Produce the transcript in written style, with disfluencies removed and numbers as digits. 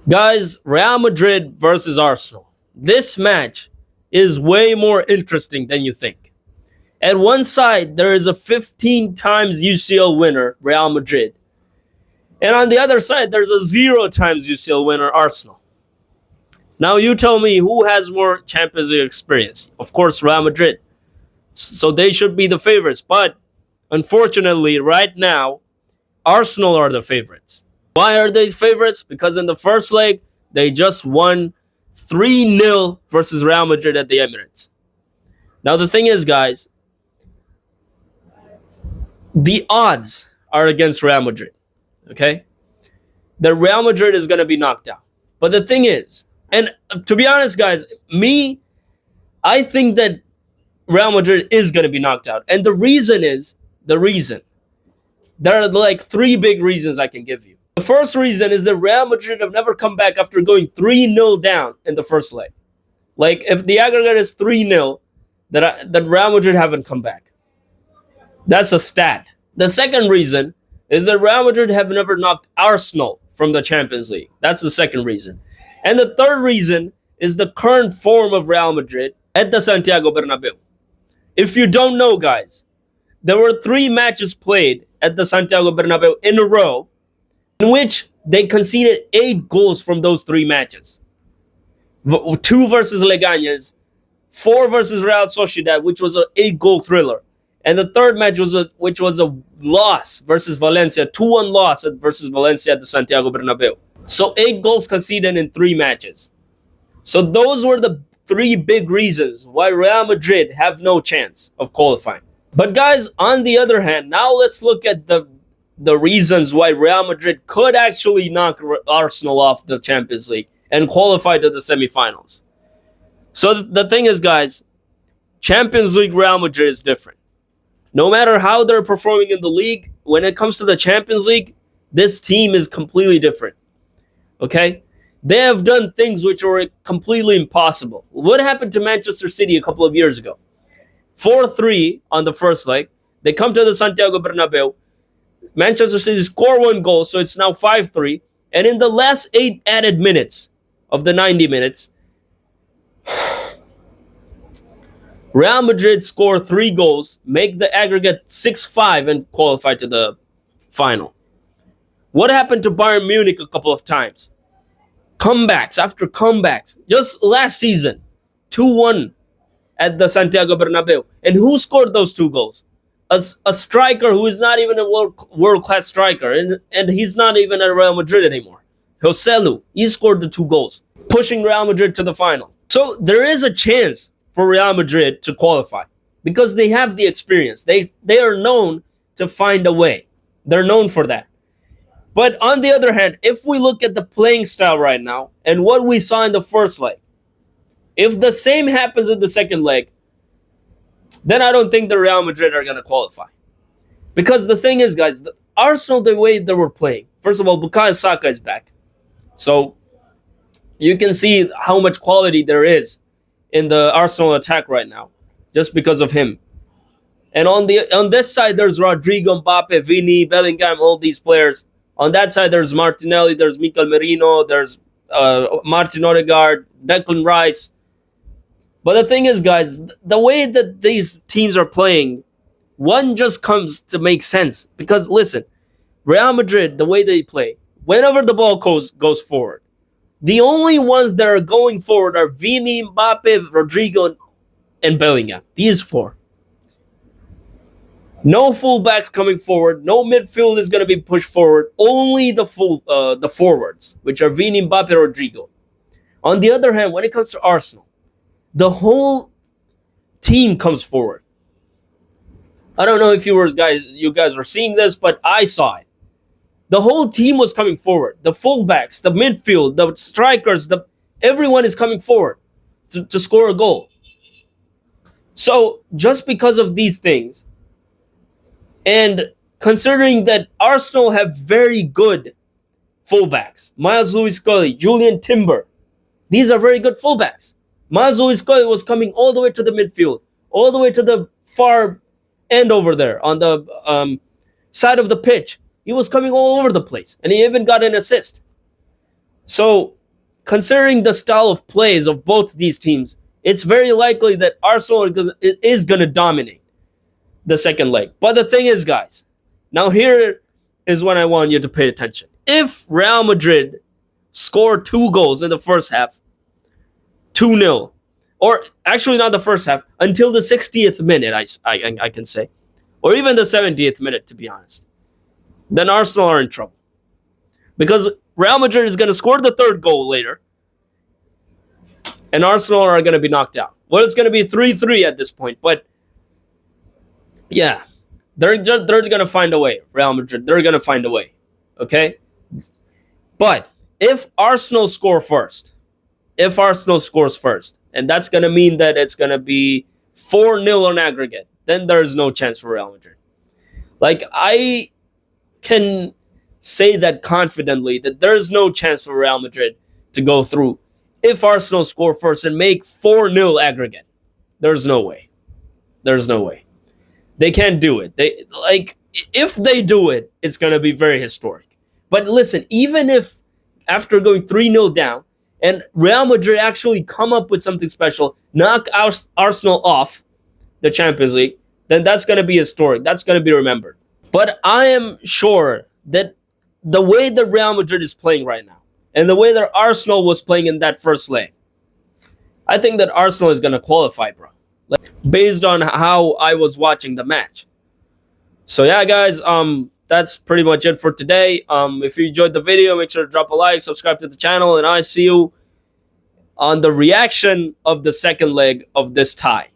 Guys, Real Madrid versus Arsenal. This match is way more interesting than you think. At one side, there is a 15 times UCL winner, Real Madrid. And on the other side, there's a 0 times UCL winner, Arsenal. Now you tell me who has more Champions League experience. Of course, Real Madrid. So they should be the favorites. But unfortunately, right now, Arsenal are the favorites. Why are they favorites? Because in the first leg, they just won 3-0 versus Real Madrid at the Emirates. Now, the thing is, guys, the odds are against Real Madrid, okay? The Real Madrid is going to be knocked out. But the thing is, and to be honest, guys, I think that Real Madrid is going to be knocked out. And the reason, there are like 3 big reasons I can give you. The first reason is that Real Madrid have never come back after going 3-0 down in the first leg. Like, if the aggregate is 3-0, that Real Madrid haven't come back. That's a stat. The second reason is that Real Madrid have never knocked Arsenal from the Champions League. That's the second reason. And the third reason is the current form of Real Madrid at the Santiago Bernabeu. If you don't know, guys, there were 3 matches played at the Santiago Bernabeu in a row in which they conceded 8 goals from those 3 matches. 2 versus Leganes, 4 versus Real Sociedad, which was an 8-goal thriller. And the third match which was a loss versus Valencia, 2-1 loss versus Valencia at the Santiago Bernabeu. So 8 goals conceded in 3 matches. So those were the 3 big reasons why Real Madrid have no chance of qualifying. But guys, on the other hand, now let's look at the reasons why Real Madrid could actually knock Arsenal off the Champions League and qualify to the semifinals. So the thing is, guys, Champions League Real Madrid is different. No matter how they're performing in the league, when it comes to the Champions League, this team is completely different. Okay? They have done things which were completely impossible. What happened to Manchester City a couple of years ago? 4-3 on the first leg. They come to the Santiago Bernabeu. Manchester City score 1 goal, so it's now 5-3. And in the last 8 added minutes of the 90 minutes, Real Madrid score 3 goals, make the aggregate 6-5, and qualify to the final. What happened to Bayern Munich a couple of times? Comebacks after comebacks. Just last season, 2-1 at the Santiago Bernabeu. And who scored those 2 goals? A striker who is not even a world-class striker, and he's not even at Real Madrid anymore. Joselu, he scored the 2 goals, pushing Real Madrid to the final. So there is a chance for Real Madrid to qualify because they have the experience. They are known to find a way. They're known for that. But on the other hand, if we look at the playing style right now and what we saw in the first leg, if the same happens in the second leg, then I don't think the Real Madrid are going to qualify. Because the thing is, guys, the Arsenal, the way they were playing, first of all, Bukayo Saka is back. So you can see how much quality there is in the Arsenal attack right now, just because of him. And on this side, there's Rodrigo, Mbappe, Vini, Bellingham, all these players. On that side, there's Martinelli, there's Mikel Merino, there's Martin Odegaard, Declan Rice. But the thing is, guys, the way that these teams are playing, one just comes to make sense. Because, listen, Real Madrid, the way they play, whenever the ball goes forward, the only ones that are going forward are Vini, Mbappe, Rodrigo, and Bellingham. These 4. No fullbacks coming forward. No midfield is going to be pushed forward. Only the forwards, which are Vini, Mbappe, Rodrigo. On the other hand, when it comes to Arsenal, the whole team comes forward. I don't know if you guys were seeing this, but I saw it. The whole team was coming forward. The fullbacks, the midfield, the strikers, everyone is coming forward to score a goal. So just because of these things, and considering that Arsenal have very good fullbacks, Miles Lewis-Scully, Julian Timber, these are very good fullbacks. Miles Lewis-Scully was coming all the way to the midfield, all the way to the far end over there on the side of the pitch. He was coming all over the place, and he even got an assist. So considering the style of plays of both these teams, it's very likely that Arsenal is going to dominate the second leg. But the thing is, guys, now here is when I want you to pay attention. If Real Madrid score 2 goals in the first half, 2-0, or actually not the first half, until the 60th minute, I can say, or even the 70th minute, to be honest, then Arsenal are in trouble. Because Real Madrid is going to score the 3rd goal later, and Arsenal are going to be knocked out. Well, it's going to be 3-3 at this point, but yeah, they're going to find a way. Real Madrid, they're going to find a way, okay? But if Arsenal scores first, and that's going to mean that it's going to be 4-0 on aggregate, then there's no chance for Real Madrid. Like, I can say that confidently, that there's no chance for Real Madrid to go through if Arsenal score first and make 4-0 aggregate. There's no way. They can't do it. If they do it, it's going to be very historic. But listen, even if after going 3-0 down and Real Madrid actually come up with something special, knock Arsenal off the Champions League, then that's going to be historic. That's going to be remembered. But I am sure that the way that Real Madrid is playing right now, and the way that Arsenal was playing in that first leg, I think that Arsenal is going to qualify, bro. Based on how I was watching the match. So yeah, guys, that's pretty much it for today. If you enjoyed the video, make sure to drop a like, subscribe to the channel, and I see you on the reaction of the second leg of this tie.